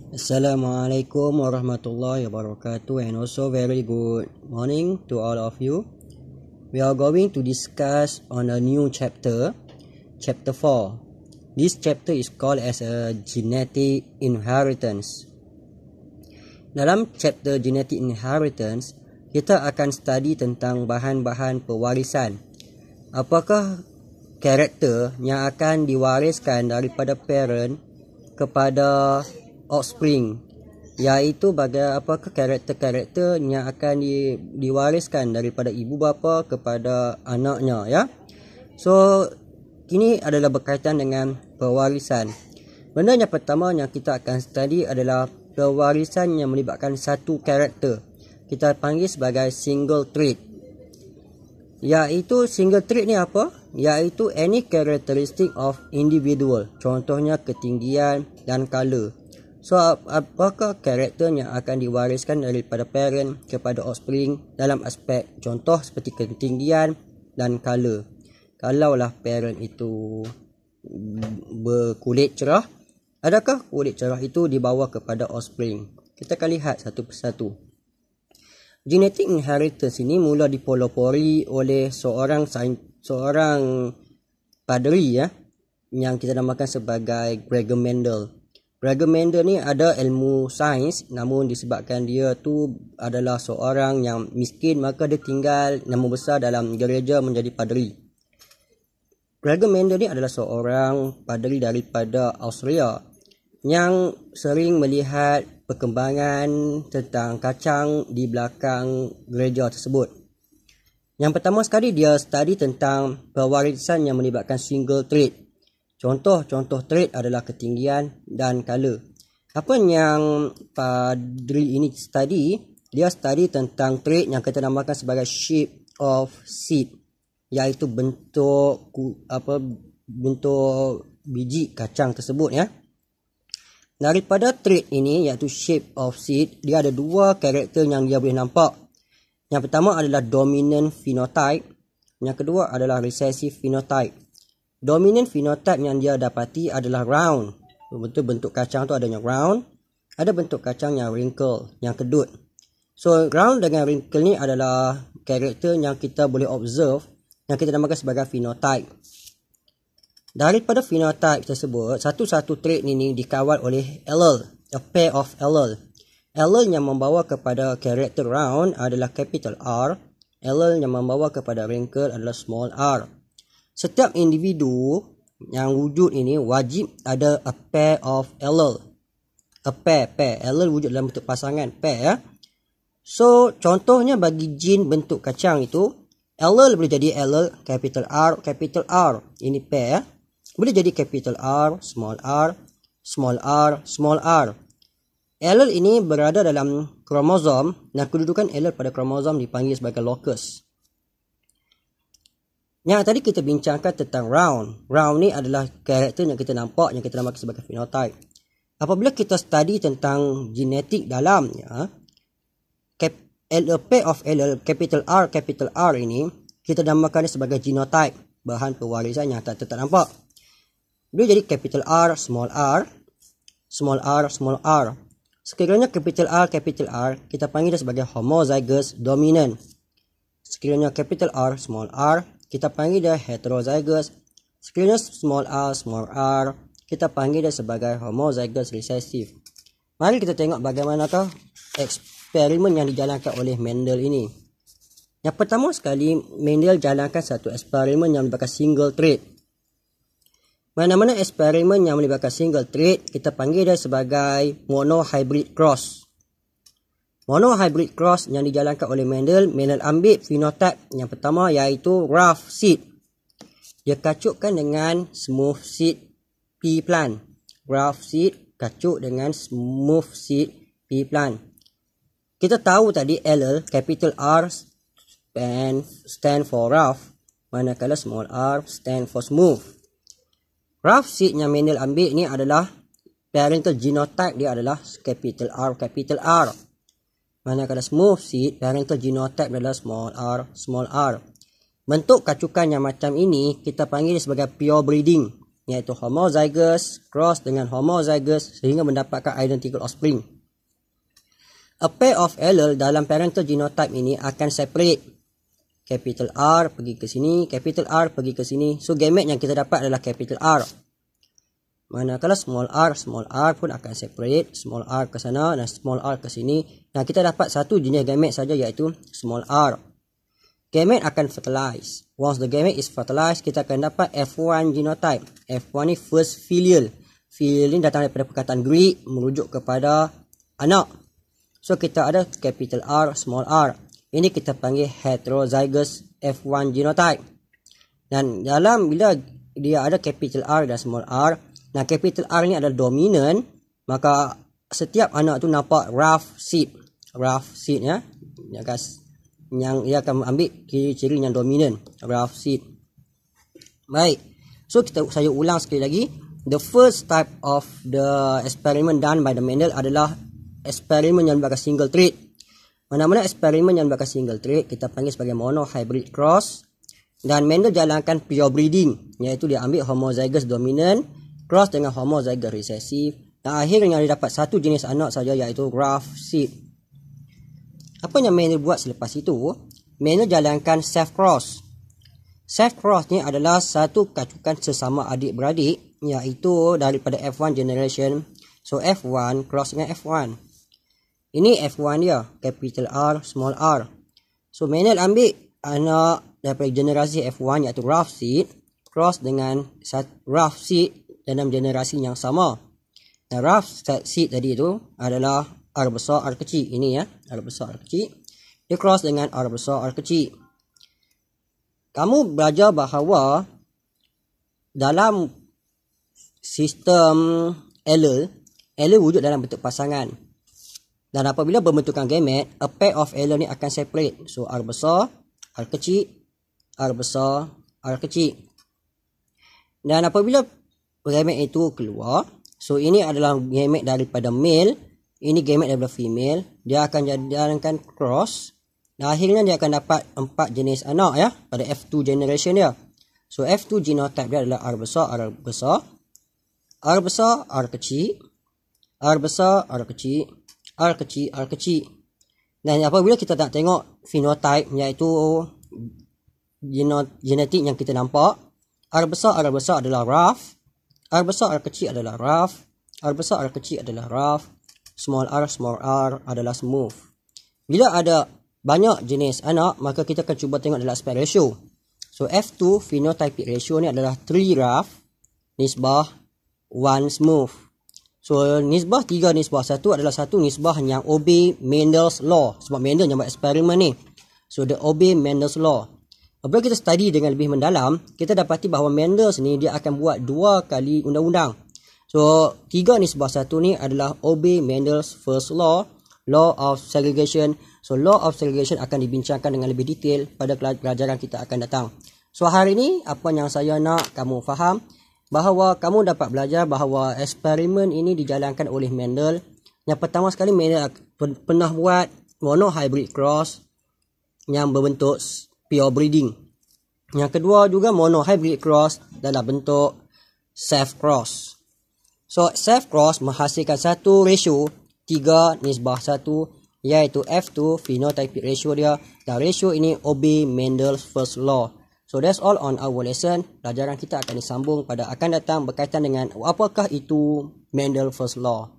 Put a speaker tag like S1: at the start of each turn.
S1: Assalamualaikum warahmatullahi wabarakatuh, and also very good morning to all of you. We are going to discuss on a new chapter 4. This chapter is called as a genetic inheritance. Dalam chapter genetic inheritance, kita akan study tentang bahan-bahan pewarisan. Apakah karakter yang akan diwariskan daripada parent kepada offspring, iaitu apakah karakter-karakter yang akan diwariskan daripada ibu bapa kepada anaknya, ya. So ini adalah berkaitan dengan pewarisan. Benda yang pertama yang kita akan study adalah pewarisan yang melibatkan satu karakter. Kita panggil sebagai single trait. Iaitu single trait ni apa? Iaitu any characteristic of individual. Contohnya ketinggian dan color. So, apakah karakter yang akan diwariskan daripada parent kepada offspring dalam aspek contoh seperti ketinggian dan color. Kalaulah parent itu berkulit cerah, adakah kulit cerah itu dibawa kepada offspring? Kita akan lihat satu persatu. Genetic inheritance ini mula dipelopori oleh seorang padri, ya, yang kita namakan sebagai Gregor Mendel. Gregor Mendel ni ada ilmu sains, namun disebabkan dia tu adalah seorang yang miskin, maka dia tinggal dan membesar dalam gereja menjadi padri. Gregor Mendel ni adalah seorang padri daripada Austria yang sering melihat perkembangan tentang kacang di belakang gereja tersebut. Yang pertama sekali, dia study tentang pewarisan yang melibatkan single trait. Contoh trait adalah ketinggian dan color. Apa yang padri ini study? Dia study tentang trait yang kita namakan sebagai shape of seed, iaitu bentuk biji kacang tersebut, ya. Daripada trait ini, iaitu shape of seed, dia ada dua karakter yang dia boleh nampak. Yang pertama adalah dominant phenotype, yang kedua adalah recessive phenotype. Dominant phenotype yang dia dapati adalah round. Betul, bentuk kacang tu adanya round. Ada bentuk kacang yang wrinkle, yang kedut. So round dengan wrinkle ni adalah karakter yang kita boleh observe, yang kita namakan sebagai phenotype. Daripada phenotype tersebut, satu-satu trait ini dikawal oleh allele, a pair of allele. Allele yang membawa kepada karakter round adalah capital R. Allele yang membawa kepada wrinkle adalah small r. Setiap individu yang wujud ini wajib ada a pair of allele. A pair. Allele wujud dalam bentuk pasangan, pair, ya. So, contohnya bagi jin bentuk kacang itu, allele boleh jadi allele capital R. Ini pair, ya. Boleh jadi capital R, small r, small r, small r. Allele ini berada dalam kromosom, dan kedudukan allele pada kromosom dipanggil sebagai locus. Yang tadi kita bincangkan tentang round. Round ni adalah karakter yang kita nampak, yang kita namakan sebagai phenotype. Apabila kita study tentang genetik dalamnya, a pair of allele capital R ini, kita namakan sebagai genotype, bahan pewarisan yang tak nampak. Dia jadi capital R, small r, small r, small r. Sekiranya capital R, kita panggil dia sebagai homozygous dominant. Sekiranya capital R, small r, kita panggil dia heterozygous. Sekiranya small r, kita panggil dia sebagai homozygous recessive. Mari kita tengok bagaimanakah eksperimen yang dijalankan oleh Mendel ini. Yang pertama sekali, Mendel jalankan satu eksperimen yang melibatkan single trait. Mana-mana eksperimen yang melibatkan single trait, kita panggil dia sebagai monohybrid cross. Monohybrid cross yang dijalankan oleh Mendel ambil phenotype yang pertama, iaitu rough seed. Dia kacukkan dengan smooth seed pea plant. Rough seed kacuk dengan smooth seed pea plant. Kita tahu tadi allele capital R stand for rough, manakala small r stand for smooth. Rough seed yang Mendel ambil ni adalah parental genotype, dia adalah capital R. Manakala smooth seed, parental genotype adalah small r. Bentuk kacukan yang macam ini kita panggil sebagai pure breeding. iaitu homozygous cross dengan homozygous sehingga mendapatkan identical offspring. A pair of allele dalam parental genotype ini akan separate. Capital R pergi ke sini, capital R pergi ke sini. So gamete yang kita dapat adalah capital R. Manakala small r pun akan separate, small r ke sana dan small r ke sini. Dan kita dapat satu jenis gamete saja iaitu small r. Gamete akan fertilize. Once the gamete is fertilized, kita akan dapat F1 genotype. F1 ni first filial. Filial ni datang daripada perkataan Greek merujuk kepada anak. So kita ada capital R, small r. Ini kita panggil heterozygous F1 genotype. Dan dalam bila dia ada capital R dan small r, nah capital R ni adalah dominant, maka setiap anak tu nampak rough seed ya. Yang ia akan ambil ciri-ciri yang dominan, rough seed. Baik. So saya ulang sekali lagi. The first type of the experiment done by the Mendel adalah eksperimen yang melibatkan single trait. Mana-mana eksperimen yang melibatkan single trait kita panggil sebagai monohybrid cross. Dan Mendel jalankan pure breeding, iaitu dia ambil homozygous dominant cross dengan homozygous recessive. Dan akhirnya dia dapat satu jenis anak saja iaitu rough seed. Apa yang Mendel buat selepas itu? Mendel jalankan self cross. Self cross ni adalah satu kacukan sesama adik-beradik iaitu daripada F1 generation. So F1 cross dengan F1. Ini F1 dia, capital R, small r. So Mendel ambil anak daripada generasi F1 iaitu rough seed cross dengan rough seed dalam generasi yang sama. Dan rough seed tadi itu adalah R besar R kecil. Ini ya, R besar R kecil. Dia cross dengan R besar R kecil. Kamu belajar bahawa dalam sistem allele wujud dalam bentuk pasangan. Dan apabila berbentukan gamete, a pair of allele ni akan separate. So R besar R kecil, R besar R kecil. Dan apabila gamete itu keluar, so ini adalah gamete daripada male, ini gamete daripada female, dia akan jalankan cross. Dan akhirnya dia akan dapat 4 jenis anak ya pada F2 generation dia. So F2 genotype dia adalah R besar R besar, R besar R kecil, R besar R kecil, R kecil R kecil. Dan apabila kita nak tengok phenotype iaitu genetik yang kita nampak, R besar adalah rough, R besar R kecil adalah rough, R besar R kecil adalah rough, small r adalah smooth. Bila ada banyak jenis anak, maka kita akan cuba tengok dalam aspect ratio. So F2 phenotypic ratio ni adalah 3 rough nisbah 1 smooth. So nisbah 3 nisbah 1 adalah satu nisbah yang obey Mendel's law. Sebab Mendel yang buat eksperimen ni. So dia obey Mendel's law. Apabila kita study dengan lebih mendalam, kita dapati bahawa Mendel ni dia akan buat 2 kali undang-undang. So 3 nisbah 1 ni adalah obey Mendel's first law, law of segregation. So law of segregation akan dibincangkan dengan lebih detail pada pelajaran kita akan datang. So hari ini apa yang saya nak kamu faham, bahawa kamu dapat belajar bahawa eksperimen ini dijalankan oleh Mendel. Yang pertama sekali, Mendel pernah buat monohybrid cross yang berbentuk pure breeding. Yang kedua juga monohybrid cross dalam bentuk self cross. So self cross menghasilkan satu ratio 3 nisbah 1 iaitu F2 phenotypic ratio dia, dan ratio ini obey Mendel's first law. So that's all on our lesson. Pelajaran kita akan disambung pada akan datang berkaitan dengan apakah itu Mendel's first law.